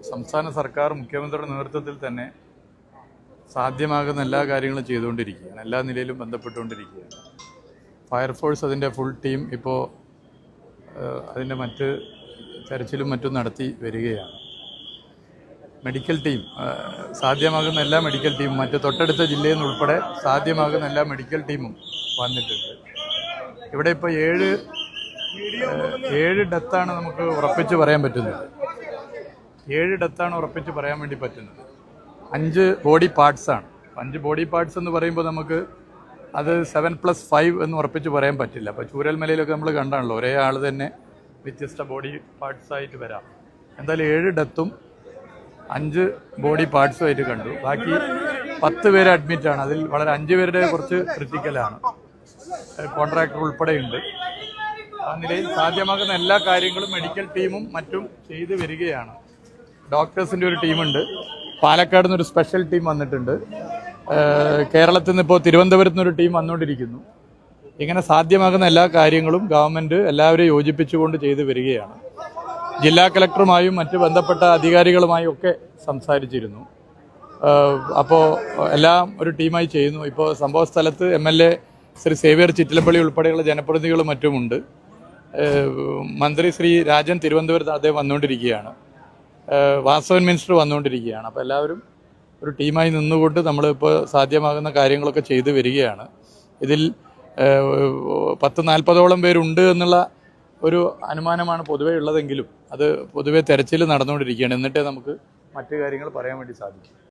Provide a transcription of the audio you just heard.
സംസ്ഥാന സർക്കാർ മുഖ്യമന്ത്രിയുടെ നേതൃത്വത്തിൽ തന്നെ സാധ്യമാകുന്ന എല്ലാ കാര്യങ്ങളും ചെയ്തുകൊണ്ടിരിക്കുകയാണ്, എല്ലാ നിലയിലും ബന്ധപ്പെട്ടുകൊണ്ടിരിക്കുകയാണ്. ഫയർഫോഴ്സ് അതിൻ്റെ ഫുൾ ടീം ഇപ്പോൾ അതിൻ്റെ മറ്റ് തെരച്ചിലും മറ്റും നടത്തി വരികയാണ്. മെഡിക്കൽ ടീം സാധ്യമാകുന്ന എല്ലാ മെഡിക്കൽ ടീമും മറ്റ് തൊട്ടടുത്ത ജില്ലയിൽ നിന്നുൾപ്പെടെ സാധ്യമാകുന്ന എല്ലാ മെഡിക്കൽ ടീമും വന്നിട്ടുണ്ട്. ഇവിടെ ഇപ്പോൾ ഏഴ് ഡെത്താണ് നമുക്ക് ഉറപ്പിച്ച് പറയാൻ പറ്റുന്നത്. 7 ഡെത്താണ് ഉറപ്പിച്ച് പറയാൻ വേണ്ടി പറ്റുന്നത്. 5 ബോഡി പാർട്സാണ്. 5 ബോഡി പാർട്സ് എന്ന് പറയുമ്പോൾ നമുക്ക് അത് 7+5 എന്ന് ഉറപ്പിച്ച് പറയാൻ പറ്റില്ല. അപ്പോൾ ചൂരൽമലയിലൊക്കെ നമ്മൾ കണ്ടാണല്ലോ, ഒരേ ആൾ തന്നെ വ്യത്യസ്ത ബോഡി പാർട്സായിട്ട് വരാം. എന്തായാലും 7 ഡെത്തും 5 ബോഡി പാർട്സുമായിട്ട് കണ്ടു. ബാക്കി 10 പേര് അഡ്മിറ്റാണ്. അതിൽ വളരെ 5 പേരുടെ കുറച്ച് ക്രിട്ടിക്കലാണ്. കോൺട്രാക്ടർ ഉൾപ്പെടെയുണ്ട്. ആ നിലയിൽ സാധ്യമാകുന്ന എല്ലാ കാര്യങ്ങളും മെഡിക്കൽ ടീമും മറ്റും ചെയ്തു വരികയാണ്. ഡോക്ടേഴ്സിൻ്റെ ഒരു ടീമുണ്ട്. പാലക്കാട് നിന്നൊരു സ്പെഷ്യൽ ടീം വന്നിട്ടുണ്ട്. കേരളത്തിൽ നിന്ന് ഇപ്പോൾ തിരുവനന്തപുരത്ത് നിന്നൊരു ടീം വന്നുകൊണ്ടിരിക്കുന്നു. ഇങ്ങനെ സാധ്യമാകുന്ന എല്ലാ കാര്യങ്ങളും ഗവൺമെൻറ് എല്ലാവരെയും യോജിപ്പിച്ചുകൊണ്ട് ചെയ്തു വരികയാണ്. ജില്ലാ കളക്ടറുമായും മറ്റ് ബന്ധപ്പെട്ട അധികാരികളുമായും ഒക്കെ സംസാരിച്ചിരുന്നു. അപ്പോൾ എല്ലാം ഒരു ടീമായി ചെയ്യുന്നു. ഇപ്പോൾ സംഭവ സ്ഥലത്ത് MLA ശ്രീ സേവ്യർ ചിറ്റിലപ്പള്ളി ഉൾപ്പെടെയുള്ള ജനപ്രതിനിധികളും മറ്റുമുണ്ട്. മന്ത്രി ശ്രീ രാജൻ തിരുവനന്തപുരത്ത് അദ്ദേഹം വന്നുകൊണ്ടിരിക്കുകയാണ്. വാസവൻ മിനിസ്റ്റർ വന്നുകൊണ്ടിരിക്കുകയാണ്. അപ്പോൾ എല്ലാവരും ഒരു ടീമായി നിന്നുകൊണ്ട് നമ്മളിപ്പോൾ സാധ്യമാകുന്ന കാര്യങ്ങളൊക്കെ ചെയ്തു വരികയാണ്. ഇതിൽ 10-40ഓളം പേരുണ്ട് എന്നുള്ള ഒരു അനുമാനമാണ് പൊതുവേ ഉള്ളതെങ്കിലും അത് പൊതുവേ തെരച്ചിൽ നടന്നുകൊണ്ടിരിക്കുകയാണ്. എന്നിട്ടേ നമുക്ക് മറ്റു കാര്യങ്ങൾ പറയാൻ വേണ്ടി സാധിക്കും.